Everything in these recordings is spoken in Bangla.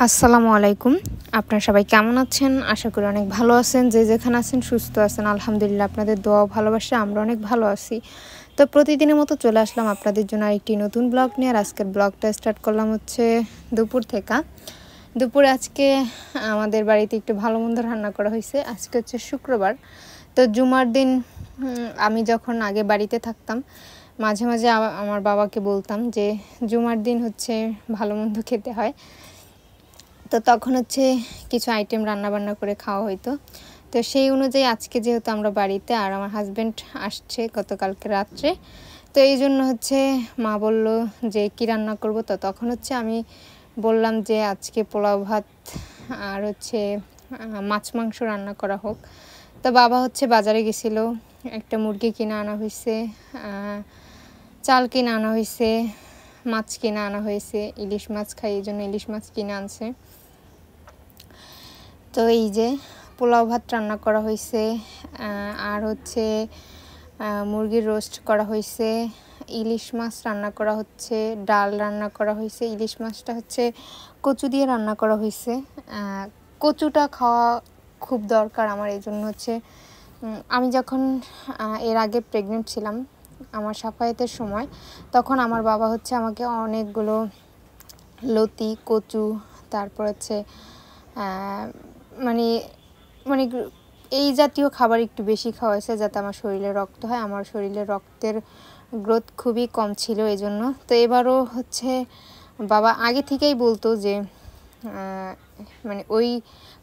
আসসালামু আলাইকুম। আপনারা সবাই কেমন আছেন? আশা করি অনেক ভালো আছেন। যে যেখানে আছেন সুস্থ আছেন। আলহামদুলিল্লাহ আপনাদের দোয়া ও ভালোবাসায় আমরা অনেক ভালো আছি। তো প্রতিদিনের মতো চলে আসলাম আপনাদের জন্য আরেকটি নতুন ব্লগ নিয়ে। আর আজকের ব্লগটা স্টার্ট করলাম হচ্ছে দুপুর থেকে। দুপুরে আজকে আমাদের বাড়িতে একটু ভালো মন্দ রান্না করা হয়েছে। আজকে হচ্ছে শুক্রবার। তো জুমার দিন আমি যখন আগে বাড়িতে থাকতাম মাঝে মাঝে আমার বাবাকে বলতাম যে জুমার দিন হচ্ছে ভালো মন্দ খেতে হয়। তো তখন হচ্ছে কিছু আইটেম রান্নাবান্না করে খাওয়া হইতো। তো সেই অনুযায়ী আজকে যেহেতু আমরা বাড়িতে আর আমার হাজব্যান্ড আসছে গতকালকে রাত্রে, তো এই জন্য হচ্ছে মা বলল যে কী রান্না করব। তো তখন হচ্ছে আমি বললাম যে আজকে পোলাও ভাত আর হচ্ছে মাছ মাংস রান্না করা হোক। তো বাবা হচ্ছে বাজারে গেছিলো, একটা মুরগি কিনে আনা হয়েছে, চাল কিনে আনা হয়েছে, মাছ কিনে আনা হয়েছে, ইলিশ মাছ খাই এই জন্য ইলিশ মাছ কিনে আনছে। তো এই যে পোলাও ভাত রান্না করা হয়েছে, আর হচ্ছে মুরগির রোস্ট করা হয়েছে, ইলিশ মাছ রান্না করা হচ্ছে, ডাল রান্না করা হয়েছে। ইলিশ মাছটা হচ্ছে কচু দিয়ে রান্না করা হয়েছে। কচুটা খাওয়া খুব দরকার আমার, এই জন্য হচ্ছে আমি যখন এর আগে প্রেগনেন্ট ছিলাম আমার সাফায়েতের সময়, তখন আমার বাবা হচ্ছে আমাকে অনেকগুলো লতি কচু তারপর হচ্ছে মানে মানে এই জাতীয় খাবার একটু বেশি খাওয়াইছে যাতে আমার শরীরে রক্ত হয়। আমার শরীরে রক্তের গ্রোথ খুবই কম ছিল এই জন্য। তো এবারও হচ্ছে বাবা আগে থেকেই বলতো যে মানে ওই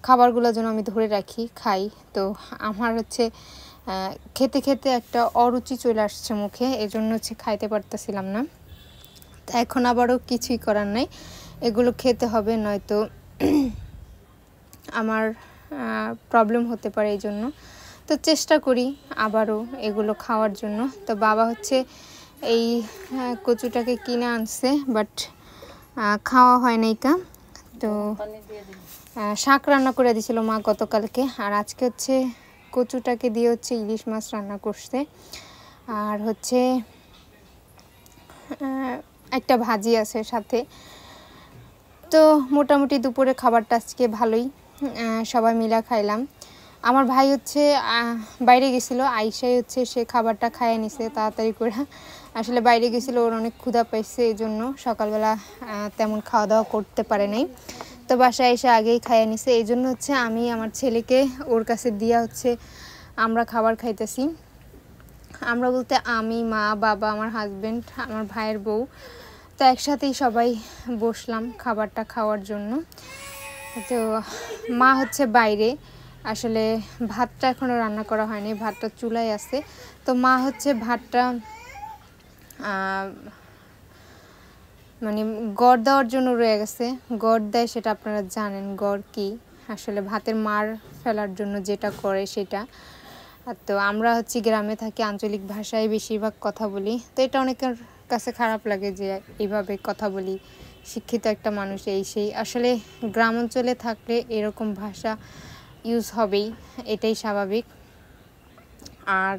খাবারগুলো যেন আমি ধরে রাখি খাই। তো আমার হচ্ছে খেতে খেতে একটা অরুচি চলে আসছে মুখে, এজন্য হচ্ছে খাইতে পারতেছিলাম না। তো এখন আবারও কিছুই করার নাই, এগুলো খেতে হবে, নয়তো আমার প্রবলেম হতে পারে এই জন্য। তো চেষ্টা করি আবারও এগুলো খাওয়ার জন্য। তো বাবা হচ্ছে এই কচুটাকে কিনে আনছে, বাট খাওয়া হয় নাই কা। তো শাক রান্না করে দিয়েছিল মা গতকালকে, আর আজকে হচ্ছে কচুটাকে দিয়ে হচ্ছে ইলিশ মাছ রান্না করছে, আর হচ্ছে একটা ভাজি আছে সাথে। তো মোটামুটি দুপুরে খাবারটা আজকে ভালোই, সবাই মিলা খাইলাম। আমার ভাই হচ্ছে বাইরে গেছিলো, আইসাই হচ্ছে সে খাবারটা খাইয়ে নিছে তাড়াতাড়ি করে। আসলে বাইরে গেছিলো, ওর অনেক ক্ষুধা পাইছে, এই জন্য সকালবেলা তেমন খাওয়া দাওয়া করতে পারে নাই। তো বাসায় এসে আগেই খাইয়ে নিছে, এই জন্য হচ্ছে আমি আমার ছেলেকে ওর কাছে দিয়া হচ্ছে আমরা খাবার খাইতেছি। আমরা বলতে আমি, মা, বাবা, আমার হাজব্যান্ড, আমার ভাইয়ের বউ, তো একসাথেই সবাই বসলাম খাবারটা খাওয়ার জন্য। তো মা হচ্ছে বাইরে, আসলে ভাতটা এখনও রান্না করা হয়নি, ভাতটা চুলায় আছে। তো মা হচ্ছে ভাতটা মানে গড় দেওয়ার জন্য রয়ে গেছে। গড় দেয় সেটা আপনারা জানেন, গড় কি আসলে ভাতের মার ফেলার জন্য যেটা করে সেটা। তো আমরা হচ্ছে গ্রামে থাকি, আঞ্চলিক ভাষায় বেশিরভাগ কথা বলি। তো এটা অনেকের কাছে খারাপ লাগে যে এইভাবে কথা বলি, শিক্ষিত একটা মানুষ এই সেই। আসলে গ্রাম অঞ্চলে থাকলে এরকম ভাষা ইউজ হবেই, এটাই স্বাভাবিক। আর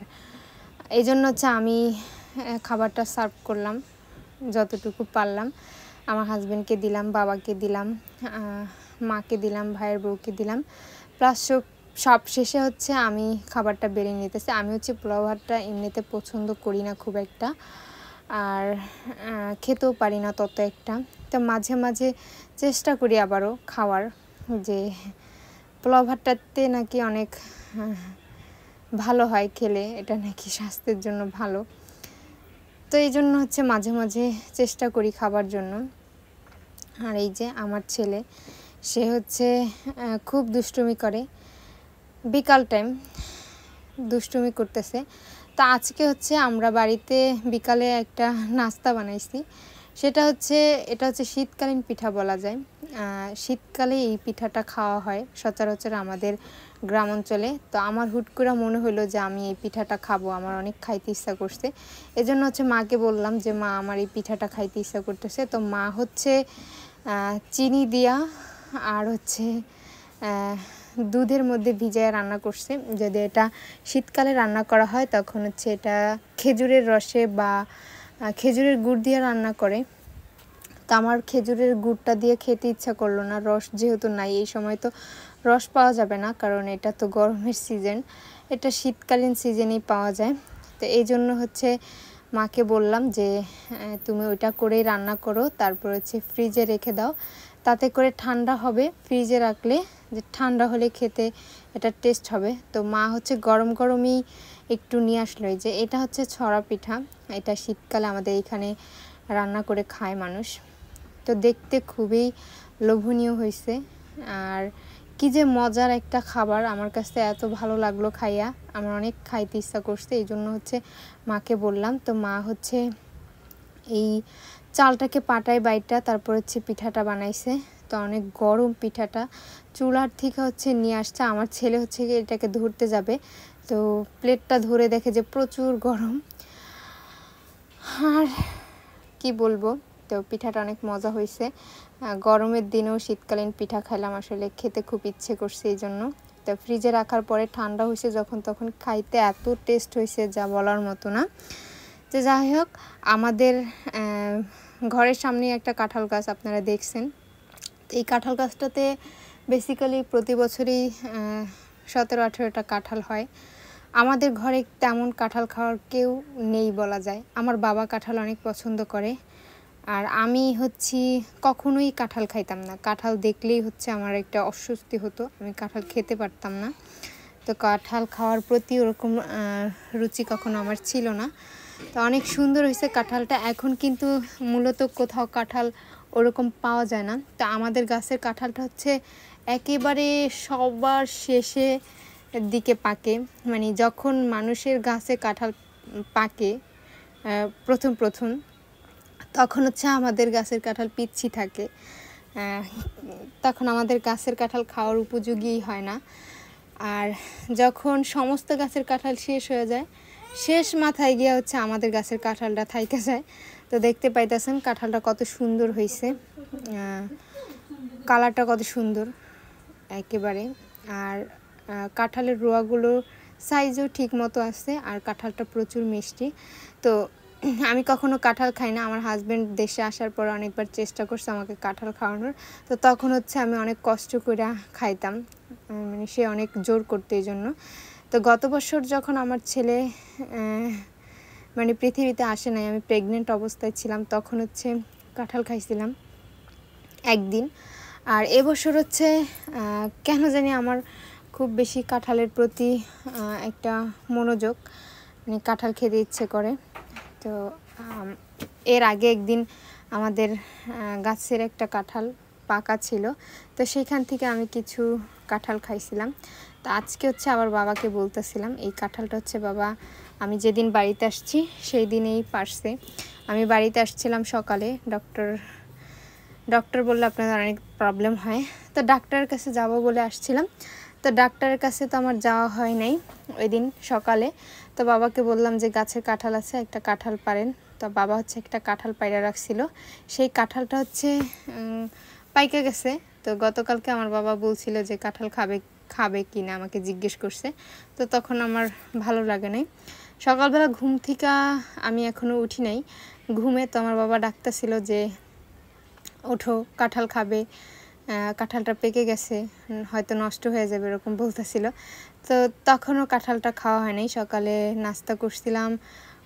এই জন্য হচ্ছে আমি খাবারটা সার্ভ করলাম যতটুকু পারলাম। আমার হাজব্যান্ডকে দিলাম, বাবাকে দিলাম, মাকে দিলাম, ভাইয়ের বউকে দিলাম, প্লাস সব শেষে হচ্ছে আমি খাবারটা বেড়ে নিতেছি। আমি হচ্ছে পোলাও ভাতটা এমনিতে পছন্দ করি না খুব একটা, আর খেতেও পারি না তত একটা। তো মাঝে মাঝে চেষ্টা করি আবারও খাওয়ার, যে পোলাও ভাতটাতে নাকি অনেক ভালো হয় খেলে, এটা নাকি স্বাস্থ্যের জন্য ভালো। তো এই জন্য হচ্ছে মাঝে মাঝে চেষ্টা করি খাবার জন্য। আর এই যে আমার ছেলে, সে হচ্ছে খুব দুষ্টুমি করে, বিকাল টাইম দুষ্টুমি করতেছে। তো আজকে হচ্ছে আমরা বাড়িতে বিকালে একটা নাস্তা বানাইছি, সেটা হচ্ছে এটা হচ্ছে শীতকালীন পিঠা বলা যায়। শীতকালে এই পিঠাটা খাওয়া হয় সচরাচর আমাদের গ্রাম অঞ্চলে। তো আমার হুট করে মনে হলো যে আমি এই পিঠাটা খাবো, আমার অনেক খাইতে ইচ্ছা করছে। এজন্য হচ্ছে মাকে বললাম যে মা আমার এই পিঠাটা খাইতে ইচ্ছা করতেছে। তো মা হচ্ছে চিনি দিয়া আর হচ্ছে দুধের মধ্যে ভিজায় রান্না করছে। যদি এটা শীতকালে রান্না করা হয় তখন হচ্ছে এটা খেজুরের রসে বা খেজুরের গুড় দিয়ে রান্না করে। তো আমার খেজুরের গুড়টা দিয়ে খেতে ইচ্ছা করলো না, রস যেহেতু নাই, এই সময় তো রস পাওয়া যাবে না, কারণ এটা তো গরমের সিজন, এটা শীতকালীন সিজনেই পাওয়া যায়। তো এই জন্য হচ্ছে মাকে বললাম যে তুমি ওইটা করেই রান্না করো, তারপর হচ্ছে ফ্রিজে রেখে দাও, তাতে করে ঠান্ডা হবে, ফ্রিজে রাখলে যে ঠান্ডা হলে খেতে এটা টেস্ট হবে। তো মা হচ্ছে গরম গরমই একটু নিয়ে আসলো, যে এটা হচ্ছে ছড়া পিঠা, এটা শীতকালে আমাদের এখানে রান্না করে খায় মানুষ। তো দেখতে খুবই লোভনীয় হয়েছে, আর কি যে মজার একটা খাবার, আমার কাছে এত ভালো লাগলো খাইয়া, আমার অনেক খাইতে ইচ্ছা করছে, এই জন্য হচ্ছে মাকে বললাম। তো মা হচ্ছে এই চালটাকে পাটায় বাইটা তারপর হচ্ছে পিঠাটা বানাইছে। তো অনেক গরম পিঠাটা, চুলার থেকে হচ্ছে নিয়ে আসছে, আমার ছেলে হচ্ছে এটাকে ধরতে যাবে, তো প্লেটটা ধরে দেখে যে প্রচুর গরম, আর কি বলবো। তো পিঠাটা অনেক মজা হয়েছে, গরমের দিনেও শীতকালীন পিঠা খেলাম, আসলে খেতে খুব ইচ্ছে করছে এই জন্য। তো ফ্রিজে রাখার পরে ঠান্ডা হয়েছে যখন, তখন খাইতে এত টেস্ট হয়েছে যা বলার মতো না। তো যাই হোক, আমাদের ঘরের সামনে একটা কাঁঠাল গাছ আপনারা দেখছেন, এই কাঁঠাল গাছটাতে বেসিক্যালি প্রতি বছরই 17-18টা কাঁঠাল হয়। আমাদের ঘরে তেমন কাঁঠাল খাওয়ার কেউ নেই বলা যায়, আমার বাবা কাঁঠাল অনেক পছন্দ করে, আর আমি হচ্ছি কখনোই কাঁঠাল খাইতাম না, কাঁঠাল দেখলেই হচ্ছে আমার একটা অস্বস্তি হতো, আমি কাঁঠাল খেতে পারতাম না। তো কাঁঠাল খাওয়ার প্রতি ওরকম রুচি কখনো আমার ছিল না। তো অনেক সুন্দর হয়েছে কাঁঠালটা, এখন কিন্তু মূলত কোথাও কাঁঠাল ওরকম পাওয়া যায় না। তো আমাদের গাছের কাঁঠালটা হচ্ছে একেবারে সবার শেষে দিকে পাকে, মানে যখন মানুষের গাছে কাঁঠাল পাকে প্রথম প্রথম, তখন হচ্ছে আমাদের গাছের কাঁঠাল পিচ্ছি থাকে, তখন আমাদের গাছের কাঁঠাল খাওয়ার উপযোগী হয় না। আর যখন সমস্ত গাছের কাঁঠাল শেষ হয়ে যায়, শেষ মাথায় গিয়ে হচ্ছে আমাদের গাছের কাঁঠালটা থাইকে যায়। তো দেখতে পাইতেছেন কাঁঠালটা কত সুন্দর হয়েছে, কালারটা কত সুন্দর একেবারে, আর কাঁঠালের রোয়াগুলো সাইজও ঠিক মতো আছে, আর কাঁঠালটা প্রচুর মিষ্টি। তো আমি কখনো কাঁঠাল খাই না, আমার হাজব্যান্ড দেশে আসার পর অনেকবার চেষ্টা করছে আমাকে কাঁঠাল খাওয়ানোর, তো তখন হচ্ছে আমি অনেক কষ্ট করে খাইতাম, মানে সে অনেক জোর করতে এই জন্য। তো গত বছর যখন আমার ছেলে মানে পৃথিবীতে আসে নাই, আমি প্রেগনেন্ট অবস্থায় ছিলাম, তখন হচ্ছে কাঁঠাল খাইছিলাম একদিন। আর এবছর হচ্ছে কেন জানি আমার খুব বেশি কাঁঠালের প্রতি একটা মনোযোগ, মানে কাঁঠাল খেতে ইচ্ছে করে। তো এর আগে একদিন আমাদের গাছের একটা কাঁঠাল পাকা ছিল, তো সেখান থেকে আমি কিছু কাঁঠাল খাইছিলাম। তো আজকে হচ্ছে আবার বাবাকে বলতেছিলাম, এই কাঁঠালটা হচ্ছে বাবা আমি যেদিন বাড়িতে আসছি সেই দিনেই পারছে। আমি বাড়িতে আসছিলাম সকালে, ডক্টর বললো আপনাদের অনেক প্রবলেম হয়, তো ডাক্তারের কাছে যাব বলে আসছিলাম। তো ডাক্তারের কাছে তো আমার যাওয়া হয় নাই ওই দিন সকালে। তো বাবাকে বললাম যে গাছের কাঁঠাল আছে, একটা কাঁঠাল পারেন। তো বাবা হচ্ছে একটা কাঁঠাল পাইরা রাখছিল, সেই কাঁঠালটা হচ্ছে পাইকে গেছে। তো গতকালকে আমার বাবা বলছিল যে কাঁঠাল খাবে কি না, আমাকে জিজ্ঞেস করছে। তো তখন আমার ভালো লাগে নাই, সকালবেলা ঘুম থেকে আমি এখনও উঠি নাই, ঘুমে তো আমার বাবা ডাকতেছিল যে ওঠো কাঁঠাল খাবে, কাঁঠালটা পেকে গেছে, হয়তো নষ্ট হয়ে যাবে, এরকম বলতেছিল। তো তখনও কাঁঠালটা খাওয়া হয় নাই। সকালে নাস্তা করছিলাম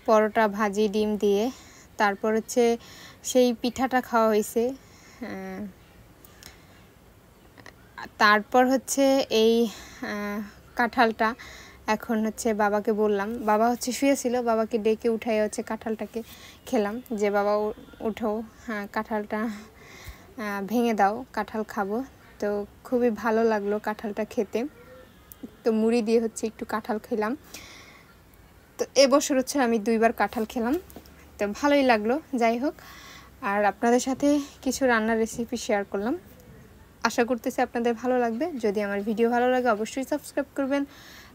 পরোটা ভাজি ডিম দিয়ে, তারপর হচ্ছে সেই পিঠাটা খাওয়া হয়েছে, তারপর হচ্ছে এই কাঁঠালটা এখন হচ্ছে বাবাকে বললাম, বাবা হচ্ছে শুয়েছিল, বাবাকে ডেকে উঠাই হচ্ছে কাঁঠালটাকে খেলাম, যে বাবা উঠো, হ্যাঁ কাঁঠালটা ভেঙে দাও, কাঁঠাল খাবো। তো খুবই ভালো লাগলো কাঁঠালটা খেতে, তো মুড়ি দিয়ে হচ্ছে একটু কাঁঠাল খেলাম। তো এবছর হচ্ছে আমি 2বার কাঁঠাল খেলাম, তো ভালোই লাগলো। যাই হোক, আর আপনাদের সাথে কিছু রান্নার রেসিপি শেয়ার করলাম, আশা করতেছি আপনাদের ভালো লাগবে। যদি আমার ভিডিও ভালো লাগে অবশ্যই সাবস্ক্রাইব করবেন,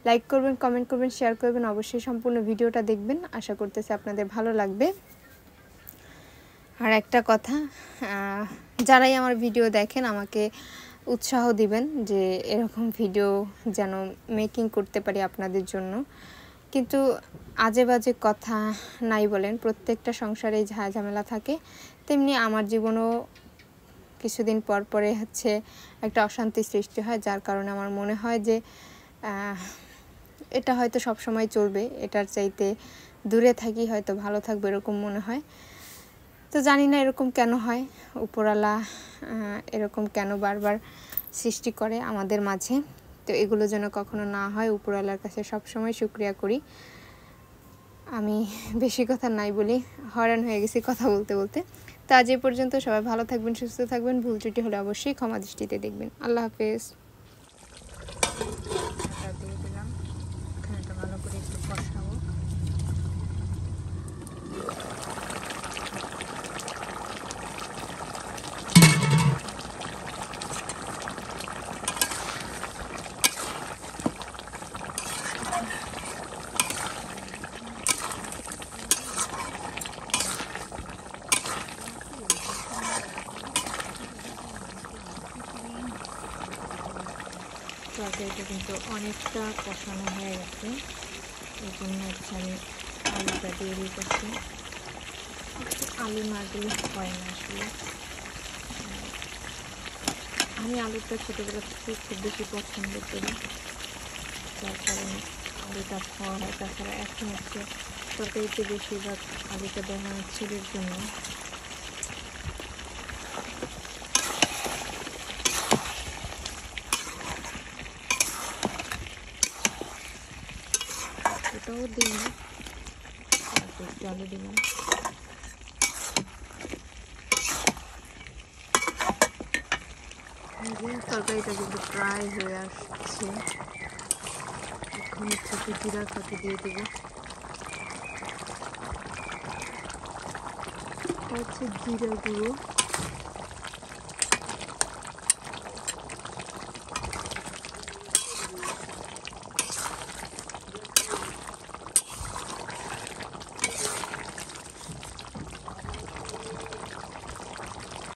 লাইক করবেন, কমেন্ট করবেন, শেয়ার করবেন, অবশ্যই সম্পূর্ণ ভিডিওটা দেখবেন, আশা করতেছি আপনাদের ভালো লাগবে। আর একটা কথা, যারাই আমার ভিডিও দেখেন আমাকে উৎসাহ দিবেন যে এরকম ভিডিও যেন মেকিং করতে পারি আপনাদের জন্য। কিন্তু আজে বাজে কথা নাই বলেন, প্রত্যেকটা সংসারে ঝামেলা থাকে, তেমনি আমার জীবনেও কিছুদিন পর পরে হচ্ছে একটা অশান্তি সৃষ্টি হয়, যার কারণে আমার মনে হয় যে এটা হয়তো সব সময় চলবে, এটার চাইতে দূরে থাকি হয়তো ভালো থাকবে এরকম মনে হয়। তো জানি না এরকম কেন হয়, উপরওয়ালা এরকম কেন বারবার সৃষ্টি করে আমাদের মাঝে। তো এগুলো যেন কখনো না হয়, উপরওয়ালার কাছে সবসময় শুকরিয়া করি। আমি বেশি কথা নাই বলি, হয়রান হয়ে গেছি কথা বলতে বলতে। তো আজ এই পর্যন্ত, সবাই ভালো থাকবেন, সুস্থ থাকবেন, ভুল ত্রুটি হলে অবশ্যই ক্ষমা দৃষ্টিতে দেখবেন। আল্লাহ হাফেজ। দিয়ে দিলাম, এখানে ভালো করে একটু কষাবো। তরকারিটা কিন্তু অনেকটা কষানো হয়ে গেছে, এই জন্য হচ্ছে আমি আলুটা দিয়ে দিতেছি। আলু না দিলে হয় না আসলে। আমি আলুটা ছোটোবেলা থেকে খুব বেশি পছন্দ করি, যার কারণে আলুটা খাওয়া হয়। তাছাড়া এখন হচ্ছে তরকারিতে বেশিরভাগ আলুটা দেওয়া হয় ছেলের জন্য। এটাও দিই, একটু আলু দিলাম। তরকারিটা কিন্তু প্রায় হয়ে আসছে, এখন একটু জিরা ফাঁকি দিয়ে দেবো। হচ্ছে জিরা গুঁড়ো।